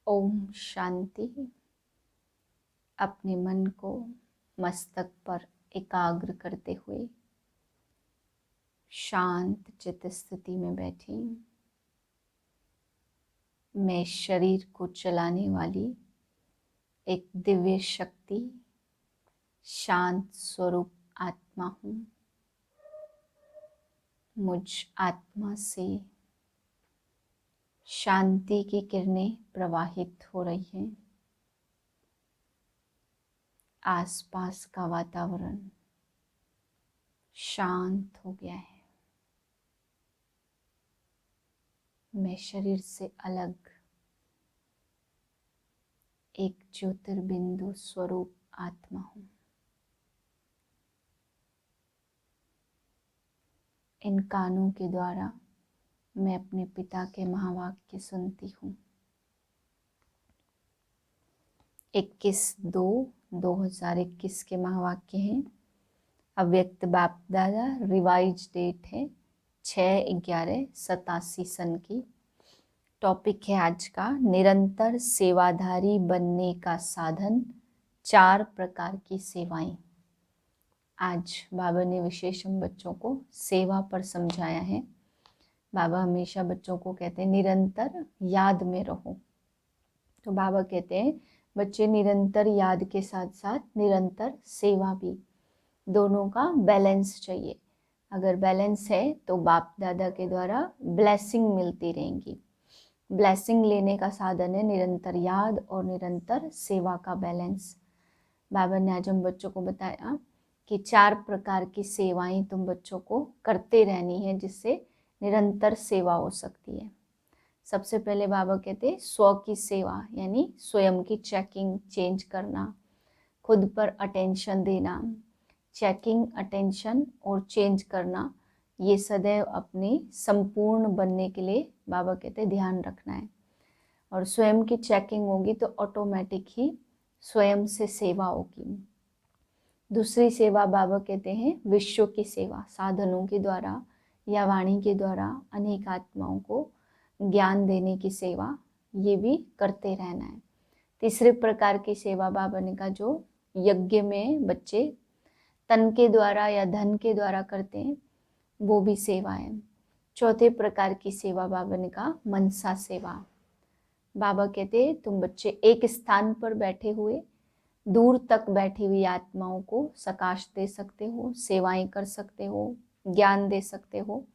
ओम शांति। अपने मन को मस्तक पर एकाग्र करते हुए शांत चित्त स्थिति में बैठी। मैं शरीर को चलाने वाली एक दिव्य शक्ति शांत स्वरूप आत्मा हूँ। मुझ आत्मा से शांति की किरणें प्रवाहित हो रही हैं। आसपास का वातावरण शांत हो गया है। मैं शरीर से अलग एक ज्योतिर्बिंदु स्वरूप आत्मा हूँ। इन कानों के द्वारा मैं अपने पिता के महावाक्य सुनती हूँ। 21/2/2021 के महावाक्य हैं। अव्यक्त बाप दादा, रिवाइज डेट है 6/11/87 सन की। टॉपिक है आज का निरंतर सेवाधारी बनने का साधन, 4 प्रकार की सेवाएं। आज बाबा ने विशेष हम बच्चों को सेवा पर समझाया है। बाबा हमेशा बच्चों को कहते हैं निरंतर याद में रहो। तो बाबा कहते हैं बच्चे निरंतर याद के साथ साथ निरंतर सेवा भी, दोनों का बैलेंस चाहिए। अगर बैलेंस है तो बाप दादा के द्वारा ब्लेसिंग मिलती रहेंगी। ब्लेसिंग लेने का साधन है निरंतर याद और निरंतर सेवा का बैलेंस। बाबा ने आज हम बच्चों को बताया कि 4 प्रकार की सेवाएं तुम बच्चों को करते रहनी है, जिससे निरंतर सेवा हो सकती है। सबसे पहले बाबा कहते हैं स्व की सेवा, यानी स्वयं की चेकिंग चेंज करना, खुद पर अटेंशन देना। चेकिंग, अटेंशन और चेंज करना, ये सदैव अपने संपूर्ण बनने के लिए बाबा कहते हैं ध्यान रखना है। और स्वयं की चेकिंग होगी तो ऑटोमेटिक ही स्वयं से सेवा होगी। दूसरी सेवा बाबा कहते हैं विश्व की सेवा, साधनों के द्वारा या वाणी के द्वारा अनेक आत्माओं को ज्ञान देने की सेवा, ये भी करते रहना है। तीसरे प्रकार की सेवा बाबा ने कहा जो यज्ञ में बच्चे तन के द्वारा या धन के द्वारा करते हैं, वो भी सेवा है। चौथे प्रकार की सेवा बाबा ने कहा मनसा सेवा। बाबा कहते हैं तुम बच्चे एक स्थान पर बैठे हुए दूर तक बैठी हुई आत्माओं को सकाश दे सकते हो, सेवाएं कर सकते हो, ज्ञान दे सकते हो,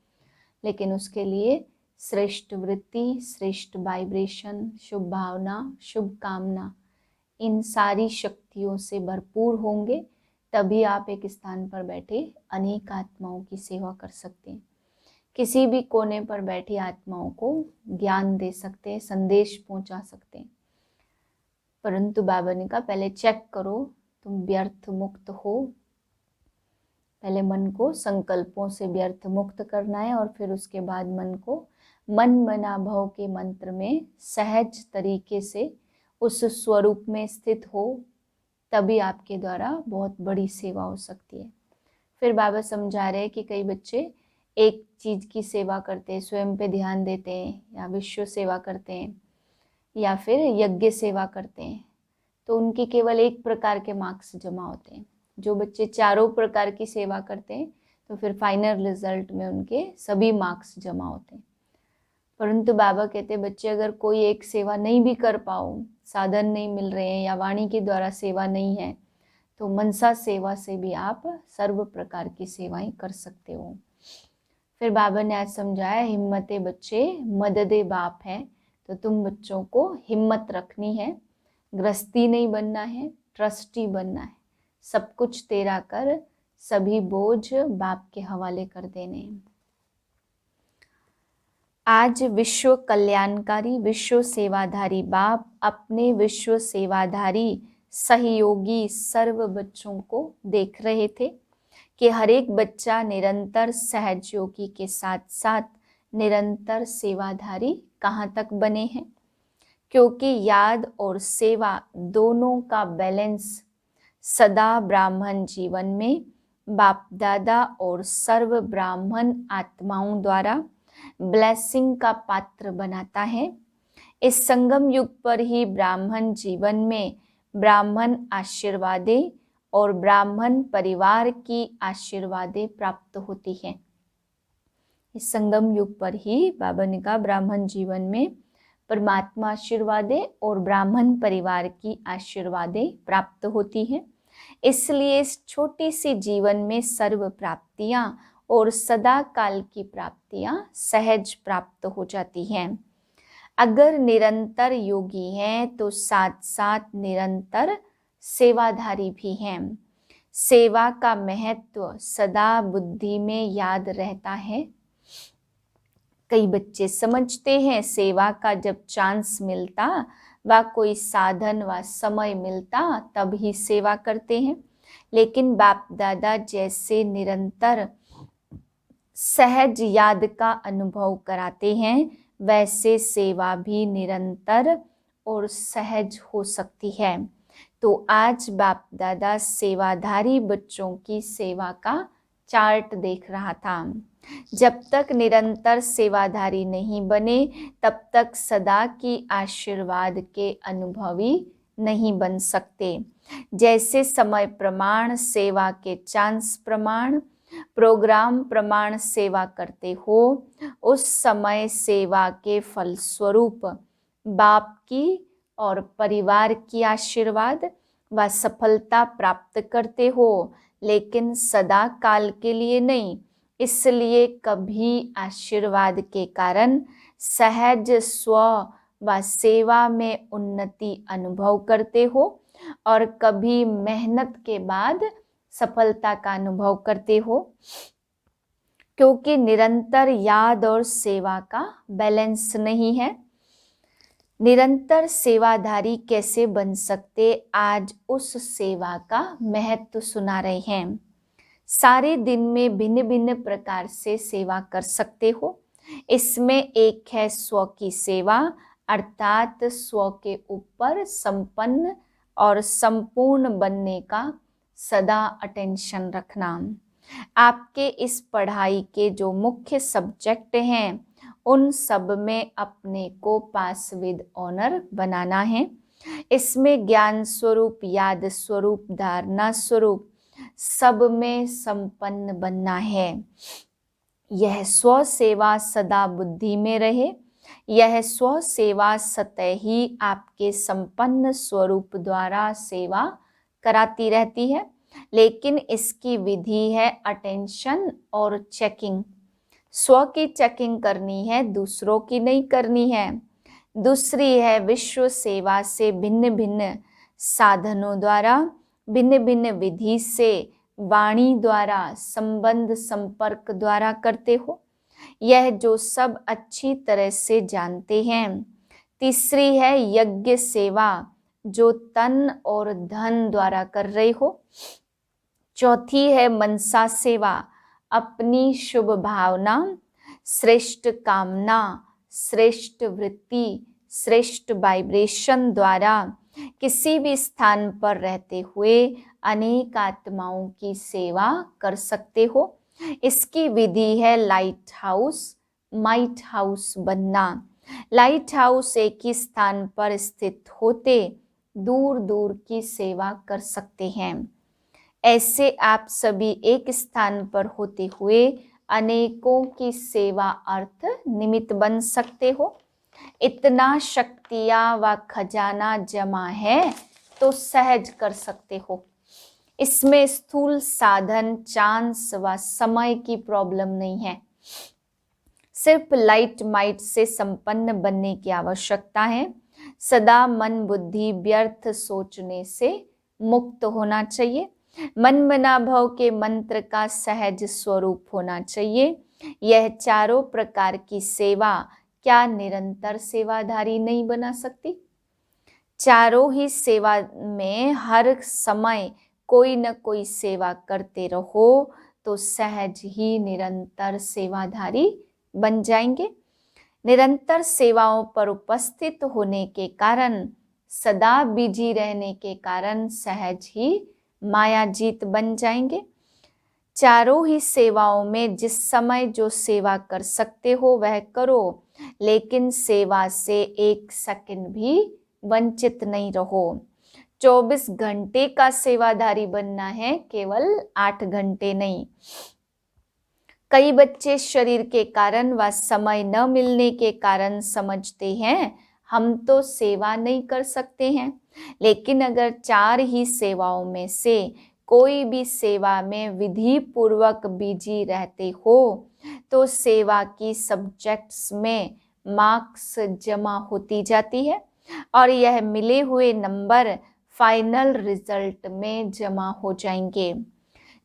लेकिन उसके लिए श्रेष्ठ वृत्ति, श्रेष्ठ वाइब्रेशन, शुभ भावना, शुभ कामना, इन सारी शक्तियों से भरपूर होंगे, तभी आप एक स्थान पर बैठे अनेक आत्माओं की सेवा कर सकते हैं। किसी भी कोने पर बैठी आत्माओं को ज्ञान दे सकते हैं, संदेश पहुंचा सकते हैं। परंतु बाबा ने कहा पहले चेक करो तुम व्यर्थ मुक्त हो। पहले मन को संकल्पों से व्यर्थ मुक्त करना है और फिर उसके बाद मन को मन मना भव के मंत्र में सहज तरीके से उस स्वरूप में स्थित हो, तभी आपके द्वारा बहुत बड़ी सेवा हो सकती है। फिर बाबा समझा रहे हैं कि कई बच्चे एक चीज की सेवा करते हैं, स्वयं पे ध्यान देते हैं या विश्व सेवा करते हैं या फिर यज्ञ सेवा करते हैं, तो उनकी केवल एक प्रकार के मार्क्स जमा होते हैं। जो बच्चे चारों प्रकार की सेवा करते हैं तो फिर फाइनल रिजल्ट में उनके सभी मार्क्स जमा होते हैं। परंतु बाबा कहते हैं बच्चे अगर कोई एक सेवा नहीं भी कर पाओ, साधन नहीं मिल रहे हैं या वाणी के द्वारा सेवा नहीं है, तो मनसा सेवा से भी आप सर्व प्रकार की सेवाएं कर सकते हो। फिर बाबा ने आज समझाया हिम्मते बच्चे मददे बाप है। तो तुम बच्चों को हिम्मत रखनी है, गृहस्थी नहीं बनना है, ट्रस्टी बनना है। सब कुछ तेरा कर, सभी बोझ बाप के हवाले कर देने। आज विश्व कल्याणकारी, विश्व सेवाधारी बाप अपने विश्व सेवाधारी सहयोगी सर्व बच्चों को देख रहे थे कि हर एक बच्चा निरंतर सहयोगी के साथ साथ निरंतर सेवाधारी कहाँ तक बने हैं, क्योंकि याद और सेवा दोनों का बैलेंस सदा ब्राह्मण जीवन में बाप दादा और सर्व ब्राह्मण आत्माओं द्वारा ब्लेसिंग का पात्र बनाता है। इस संगम युग पर ही ब्राह्मण जीवन में ब्राह्मण आशीर्वादें और ब्राह्मण परिवार की आशीर्वादें प्राप्त होती हैं। इस संगम युग पर ही बाबा ने कहा ब्राह्मण जीवन में परमात्मा आशीर्वादें और ब्राह्मण परिवार की आशीर्वादें प्राप्त होती हैं। इसलिए इस छोटी सी जीवन में सर्व प्राप्तियां और सदा काल की प्राप्तियां सहज प्राप्त हो जाती हैं। अगर निरंतर योगी हैं तो साथ साथ निरंतर सेवाधारी भी हैं। सेवा का महत्व सदा बुद्धि में याद रहता है। कई बच्चे समझते हैं सेवा का जब चांस मिलता व कोई साधन व समय मिलता तब ही सेवा करते हैं, लेकिन बाप दादा जैसे निरंतर सहज याद का अनुभव कराते हैं वैसे सेवा भी निरंतर और सहज हो सकती है। तो आज बाप दादा सेवाधारी बच्चों की सेवा का चार्ट देख रहा था। जब तक निरंतर सेवाधारी नहीं बने तब तक सदा की आशीर्वाद के अनुभवी नहीं बन सकते। जैसे समय प्रमाण सेवा के चांस प्रमाण प्रोग्राम प्रमाण सेवा करते हो, उस समय सेवा के फलस्वरूप बाप की और परिवार की आशीर्वाद व सफलता प्राप्त करते हो, लेकिन सदा काल के लिए नहीं। इसलिए कभी आशीर्वाद के कारण सहज स्व व सेवा में उन्नति अनुभव करते हो और कभी मेहनत के बाद सफलता का अनुभव करते हो, क्योंकि निरंतर याद और सेवा का बैलेंस नहीं है। निरंतर सेवाधारी कैसे बन सकते, आज उस सेवा का महत्व सुना रहे हैं। सारे दिन में भिन्न भिन्न प्रकार से सेवा कर सकते हो। इसमें एक है स्व की सेवा, अर्थात स्व के ऊपर संपन्न और संपूर्ण बनने का सदा अटेंशन रखना। आपके इस पढ़ाई के जो मुख्य सब्जेक्ट हैं उन सब में अपने को पास विद ऑनर बनाना है। इसमें ज्ञान स्वरूप, याद स्वरूप, धारणा स्वरूप सब में संपन्न बनना है। यह स्व सेवा सदा बुद्धि में रहे। यह स्व सेवा सतह ही आपके संपन्न स्वरूप द्वारा सेवा कराती रहती है, लेकिन इसकी विधि है अटेंशन और चेकिंग। स्व की चेकिंग करनी है, दूसरों की नहीं करनी है। दूसरी है विश्व सेवा से भिन्न भिन्न साधनों द्वारा, भिन्न भिन्न विधि से, वाणी द्वारा, संबंध संपर्क द्वारा करते हो, यह जो सब अच्छी तरह से जानते हैं। तीसरी है यज्ञ सेवा, जो तन और धन द्वारा कर रहे हो। चौथी है मनसा सेवा, अपनी शुभ भावना, श्रेष्ठ कामना, श्रेष्ठ वृत्ति, श्रेष्ठ वाइब्रेशन द्वारा किसी भी स्थान पर रहते हुए अनेक आत्माओं की सेवा कर सकते हो। इसकी विधि है लाइट हाउस, माइट हाउस बनना। लाइट हाउस एक ही स्थान पर स्थित होते दूर दूर की सेवा कर सकते हैं। ऐसे आप सभी एक स्थान पर होते हुए अनेकों की सेवा अर्थ निमित्त बन सकते हो। इतना शक्तियां व खजाना जमा है तो सहज कर सकते हो। इसमें स्थूल साधन, चांस व समय की प्रॉब्लम नहीं है। सिर्फ लाइट माइट से संपन्न बनने की आवश्यकता है। सदा मन बुद्धि व्यर्थ सोचने से मुक्त होना चाहिए। मन मना भव के मंत्र का सहज स्वरूप होना चाहिए। यह चारों प्रकार की सेवा क्या निरंतर सेवाधारी नहीं बना सकती? चारों ही सेवा में हर समय कोई न कोई सेवा करते रहो तो सहज ही निरंतर सेवाधारी बन जाएंगे। निरंतर सेवाओं पर उपस्थित होने के कारण, सदा बिजी रहने के कारण सहज ही मायाजीत बन जाएंगे। चारों ही सेवाओं में जिस समय जो सेवा कर सकते हो वह करो लेकिन सेवा से 1 सेकंड भी वंचित नहीं रहो। 24 घंटे का सेवाधारी बनना है, केवल 8 घंटे नहीं। कई बच्चे शरीर के कारण व समय न मिलने के कारण समझते हैं हम तो सेवा नहीं कर सकते हैं, लेकिन अगर 4 ही सेवाओं में से कोई भी सेवा में विधि पूर्वक बिजी रहते हो तो सेवा की सब्जेक्ट्स में मार्क्स जमा होती जाती है और यह मिले हुए नंबर फाइनल रिजल्ट में जमा हो जाएंगे।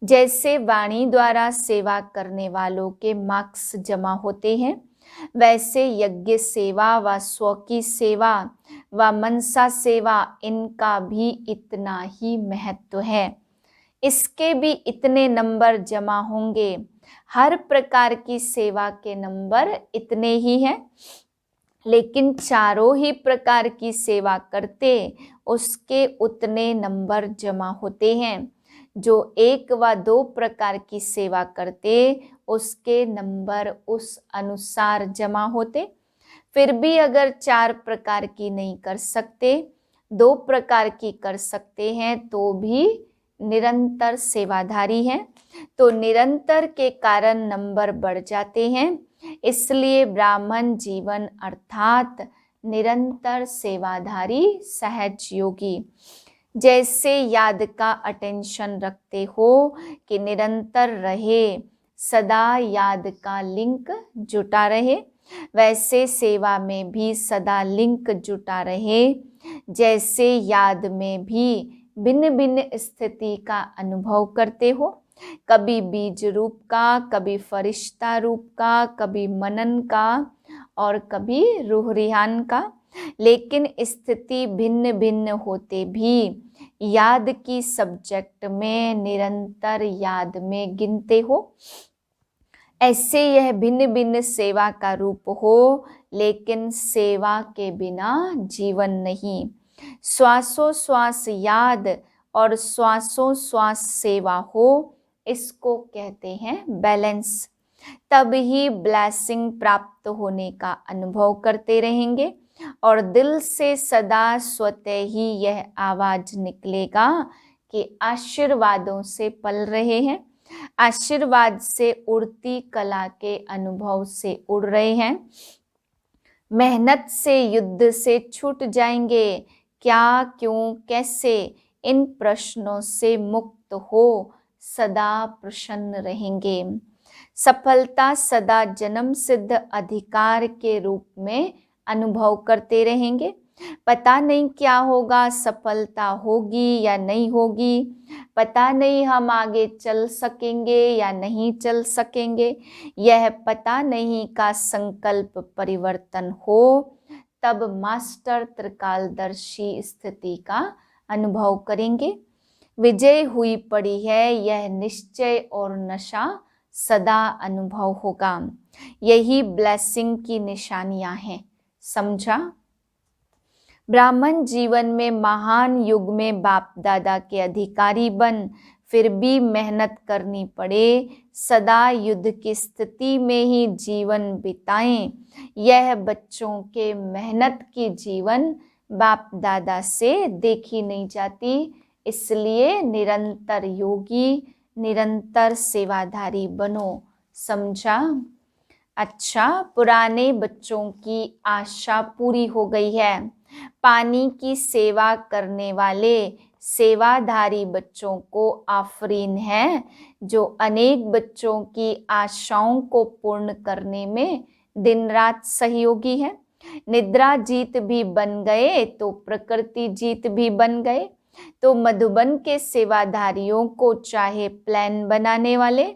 जैसे वाणी द्वारा सेवा करने वालों के मार्क्स जमा होते हैं, वैसे यज्ञ सेवा व स्व की सेवा व मनसा सेवा, इनका भी इतना ही महत्व है। इसके भी इतने नंबर जमा होंगे। हर प्रकार की सेवा के नंबर इतने ही हैं, लेकिन चारों ही प्रकार की सेवा करते उसके उतने नंबर जमा होते हैं। जो 1 व 2 प्रकार की सेवा करते उसके नंबर उस अनुसार जमा होते। फिर भी अगर 4 प्रकार की नहीं कर सकते, 2 प्रकार की कर सकते हैं तो भी निरंतर सेवाधारी हैं। तो निरंतर के कारण नंबर बढ़ जाते हैं। इसलिए ब्राह्मण जीवन अर्थात निरंतर सेवाधारी सहज योगी। जैसे याद का अटेंशन रखते हो कि निरंतर रहे, सदा याद का लिंक जुटा रहे, वैसे सेवा में भी सदा लिंक जुटा रहे। जैसे याद में भी भिन्न भिन्न स्थिति का अनुभव करते हो, कभी बीज रूप का, कभी फरिश्ता रूप का, कभी मनन का और कभी रूह रिहान का, लेकिन स्थिति भिन्न भिन्न होते भी याद की सब्जेक्ट में निरंतर याद में गिनते हो। ऐसे यह भिन्न भिन्न सेवा का रूप हो, लेकिन सेवा के बिना जीवन नहीं। श्वासों श्वास याद और श्वासों श्वास सेवा हो, इसको कहते हैं बैलेंस। तब ही ब्लेसिंग प्राप्त होने का अनुभव करते रहेंगे और दिल से सदा स्वतः ही यह आवाज निकलेगा कि आशीर्वादों से पल रहे हैं, आशीर्वाद से उड़ती कला के अनुभव से उड़ रहे हैं, मेहनत से युद्ध से छूट जाएंगे, क्या क्यों कैसे इन प्रश्नों से मुक्त हो सदा प्रसन्न रहेंगे। सफलता सदा जन्म सिद्ध अधिकार के रूप में अनुभव करते रहेंगे। पता नहीं क्या होगा, सफलता होगी या नहीं होगी, पता नहीं हम आगे चल सकेंगे या नहीं चल सकेंगे, यह पता नहीं का संकल्प परिवर्तन हो, तब मास्टर त्रिकालदर्शी स्थिति का अनुभव करेंगे। विजय हुई पड़ी है यह निश्चय और नशा सदा अनुभव होगा। यही ब्लेसिंग की निशानियां हैं, समझा। ब्राह्मण जीवन में महान युग में बाप दादा के अधिकारी बन फिर भी मेहनत करनी पड़े, सदा युद्ध की स्थिति में ही जीवन बिताएं, यह बच्चों के मेहनत की जीवन बाप दादा से देखी नहीं जाती। इसलिए निरंतर योगी, निरंतर सेवाधारी बनो, समझा। अच्छा, पुराने बच्चों की आशा पूरी हो गई है। पानी की सेवा करने वाले सेवाधारी बच्चों को आफरीन है, जो अनेक बच्चों की आशाओं को पूर्ण करने में दिन रात सहयोगी है। निद्रा जीत भी बन गए तो प्रकृति जीत भी बन गए। तो मधुबन के सेवाधारियों को चाहे प्लान बनाने वाले,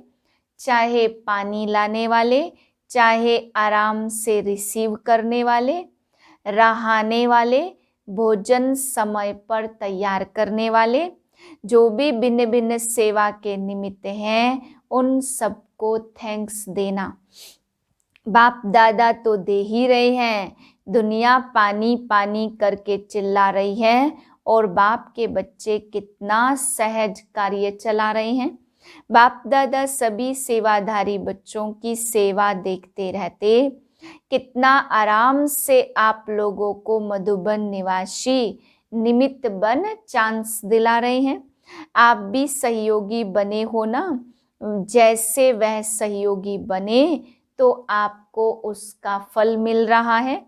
चाहे पानी लाने वाले, चाहे आराम से रिसीव करने वाले, रहाने वाले, भोजन समय पर तैयार करने वाले, जो भी भिन्न भिन्न सेवा के निमित्त हैं, उन सबको थैंक्स देना। बाप दादा तो दे ही रहे हैं, दुनिया पानी पानी करके चिल्ला रही है और बाप के बच्चे कितना सहज कार्य चला रहे हैं। बाप दादा सभी सेवाधारी बच्चों की सेवा देखते रहते कितना आराम से आप लोगों को मधुबन निवासी निमित्त बन चांस दिला रहे हैं। आप भी सहयोगी बने हो ना। जैसे वह सहयोगी बने तो आपको उसका फल मिल रहा है,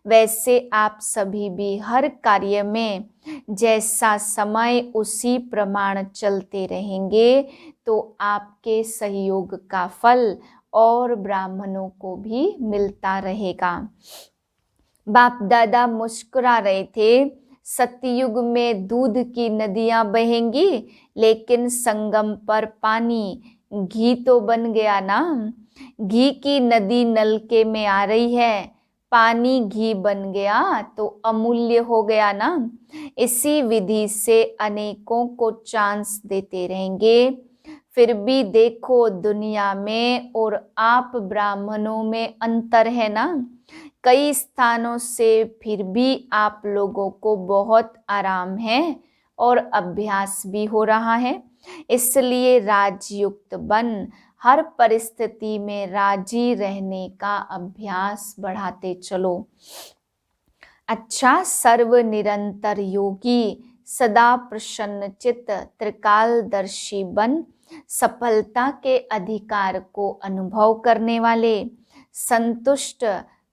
वैसे आप सभी भी हर कार्य में जैसा समय उसी प्रमाण चलते रहेंगे तो आपके सहयोग का फल और ब्राह्मणों को भी मिलता रहेगा। बाप दादा मुस्कुरा रहे थे, सतयुग में दूध की नदियां बहेंगी, लेकिन संगम पर पानी घी तो बन गया ना। घी की नदी नलके में आ रही है, पानी घी बन गया तो अमूल्य हो गया ना। इसी विधि से अनेकों को चांस देते रहेंगे। फिर भी देखो दुनिया में और आप ब्राह्मणों में अंतर है ना। कई स्थानों से फिर भी आप लोगों को बहुत आराम है और अभ्यास भी हो रहा है। इसलिए राजयुक्त बन हर परिस्थिति में राजी रहने का अभ्यास बढ़ाते चलो। अच्छा, सर्व निरंतर योगी सदा प्रसन्नचित्त त्रिकालदर्शी बन सफलता के अधिकार को अनुभव करने वाले संतुष्ट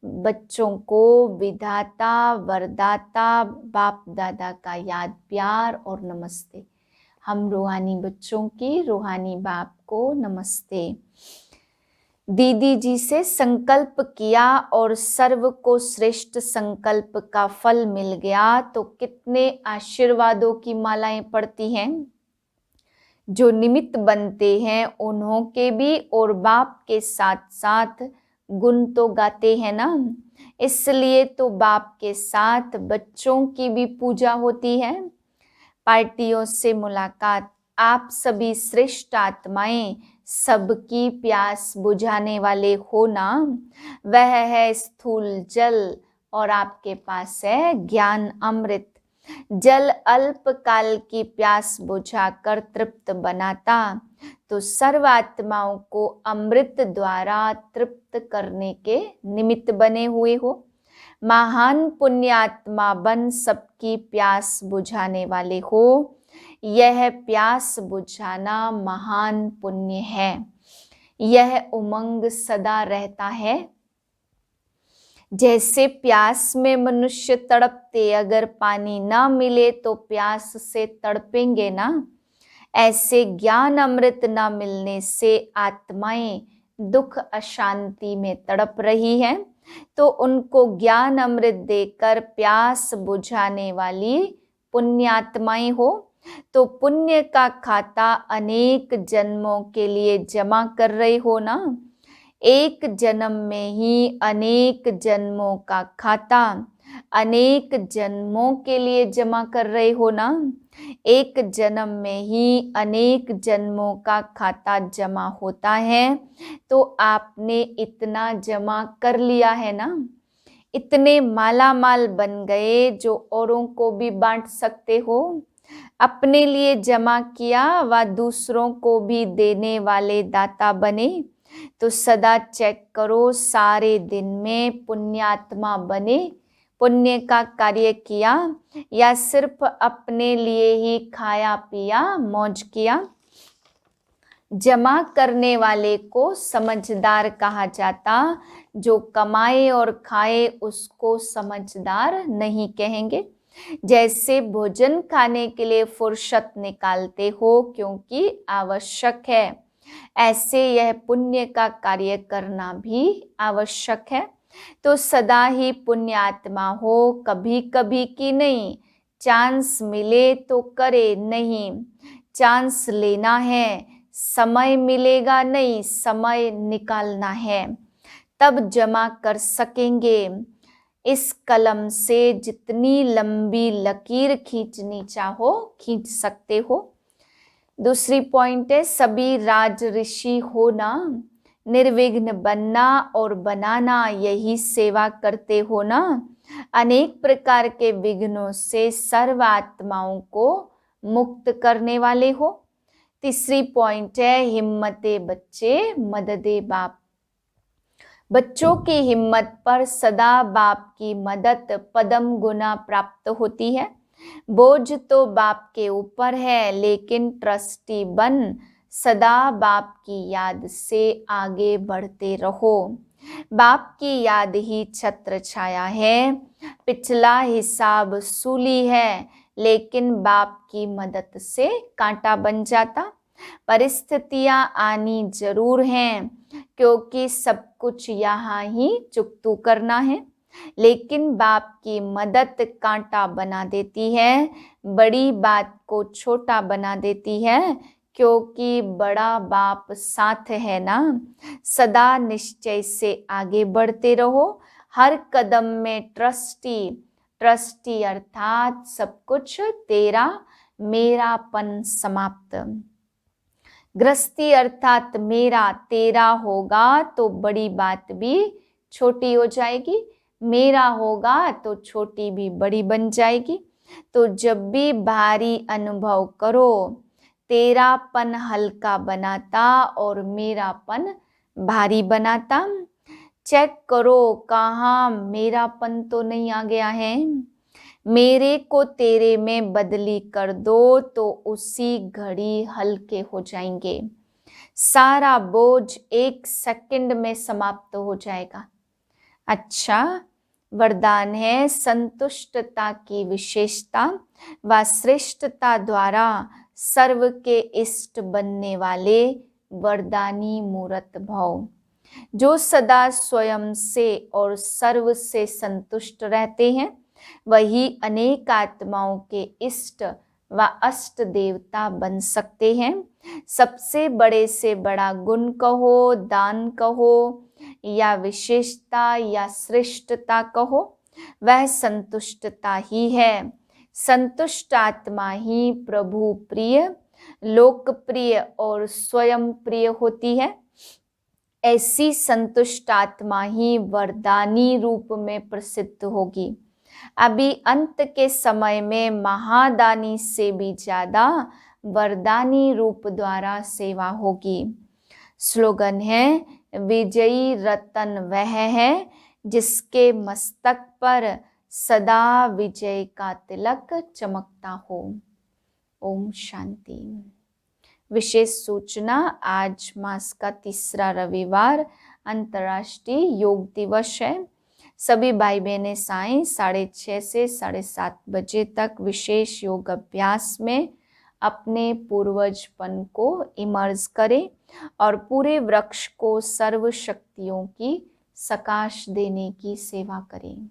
बच्चों को विधाता वरदाता बाप दादा का याद प्यार और नमस्ते। हम रूहानी बच्चों की रूहानी बाप को नमस्ते। दीदी जी से संकल्प किया और सर्व को श्रेष्ठ संकल्प का फल मिल गया तो कितने आशीर्वादों की मालाएं पड़ती हैं। जो निमित्त बनते हैं उन्हों के भी और बाप के साथ साथ गुण तो गाते हैं ना। इसलिए तो बाप के साथ बच्चों की भी पूजा होती है। पार्टियों से मुलाकात, आप सभी श्रेष्ठ आत्माएं सबकी प्यास बुझाने वाले हो ना। वह है स्थूल जल और आपके पास है ज्ञान अमृत। जल अल्प काल की प्यास बुझाकर तृप्त बनाता तो सर्व आत्माओं को अमृत द्वारा तृप्त करने के निमित्त बने हुए हो। महान पुण्यात्मा बन सबकी प्यास बुझाने वाले हो। यह प्यास बुझाना महान पुण्य है। यह उमंग सदा रहता है। जैसे प्यास में मनुष्य तड़पते, अगर पानी ना मिले तो प्यास से तड़पेंगे ना। ऐसे ज्ञान अमृत ना मिलने से आत्माएं दुख अशांति में तड़प रही हैं, तो उनको ज्ञान अमृत देकर प्यास बुझाने वाली पुण्यात्माएं हो। तो पुण्य का खाता अनेक जन्मों के लिए जमा कर रहे हो ना। एक जन्म में ही अनेक जन्मों का खाता अनेक जन्मों के लिए जमा कर रहे हो ना। एक जन्म में ही अनेक जन्मों का खाता जमा होता है तो आपने इतना जमा कर लिया है ना। इतने माला माल बन गए जो औरों को भी बांट सकते हो। अपने लिए जमा किया व दूसरों को भी देने वाले दाता बने। तो सदा चेक करो, सारे दिन में पुण्यात्मा बने, पुण्य का कार्य किया या सिर्फ अपने लिए ही खाया पिया मौज किया। जमा करने वाले को समझदार कहा जाता, जो कमाए और खाए उसको समझदार नहीं कहेंगे। जैसे भोजन खाने के लिए फुर्सत निकालते हो क्योंकि आवश्यक है, ऐसे यह पुण्य का कार्य करना भी आवश्यक है। तो सदा ही पुण्यात्मा हो, कभी कभी की नहीं। चांस मिले तो करे नहीं, चांस लेना है। समय मिलेगा नहीं, समय निकालना है, तब जमा कर सकेंगे। इस कलम से जितनी लंबी लकीर खींचनी चाहो खींच सकते हो। दूसरी पॉइंट है, सभी राज ऋषि होना, निर्विघ्न बनना और बनाना, यही सेवा करते हो ना। अनेक प्रकार के विघ्नों से सर्व आत्माओं को मुक्त करने वाले हो। तीसरी पॉइंट है, हिम्मते बच्चे मददे बाप। बच्चों की हिम्मत पर सदा बाप की मदद पदम गुना प्राप्त होती है। बोझ तो बाप के ऊपर है, लेकिन ट्रस्टी बन सदा बाप की याद से आगे बढ़ते रहो। बाप की याद ही छत्र छाया है, पिछला हिसाब सूली है, लेकिन बाप की मदद से कांटा बन जाता। परिस्थितियां आनी जरूर हैं, क्योंकि सब कुछ यहाँ ही चुकतू करना है, लेकिन बाप की मदद कांटा बना देती है, बड़ी बात को छोटा बना देती है, क्योंकि बड़ा बाप साथ है ना। सदा निश्चय से आगे बढ़ते रहो, हर कदम में ट्रस्टी, ट्रस्टी अर्थात सब कुछ तेरा, मेरापन समाप्त। गृहस्थी अर्थात मेरा तेरा होगा तो बड़ी बात भी छोटी हो जाएगी, मेरा होगा तो छोटी भी बड़ी बन जाएगी। तो जब भी भारी अनुभव करो, तेरापन हल्का बनाता और मेरापन भारी बनाता। चेक करो कहाँ मेरापन तो नहीं आ गया है। मेरे को तेरे में बदली कर दो तो उसी घड़ी हल्के हो जाएंगे, सारा बोझ एक सेकंड में समाप्त हो जाएगा। अच्छा वरदान है, संतुष्टता की विशेषता व श्रेष्ठता द्वारा सर्व के इष्ट बनने वाले वरदानी मूर्त भव। जो सदा स्वयं से और सर्व से संतुष्ट रहते हैं, वही अनेक आत्माओं के इष्ट व अष्ट देवता बन सकते हैं। सबसे बड़े से बड़ा गुण कहो, दान कहो, या विशेषता या श्रेष्ठता कहो, वह संतुष्टता ही है। संतुष्ट आत्मा ही प्रभु प्रिय, लोकप्रिय और स्वयं प्रिय होती है। ऐसी संतुष्ट आत्मा ही वरदानी रूप में प्रसिद्ध होगी। अभी अंत के समय में महादानी से भी ज्यादा वरदानी रूप द्वारा सेवा होगी। स्लोगन है, विजयी रतन वह है जिसके मस्तक पर सदा विजय का तिलक चमकता हो। ओम शांति। विशेष सूचना, आज मास का तीसरा रविवार अंतर्राष्ट्रीय योग दिवस है। सभी भाई बहनें सायं 6:30 से 7:30 बजे तक विशेष योग अभ्यास में अपने पूर्वजपन को इमर्ज करें और पूरे वृक्ष को सर्व शक्तियों की सकाश देने की सेवा करें।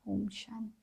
ओम शांति।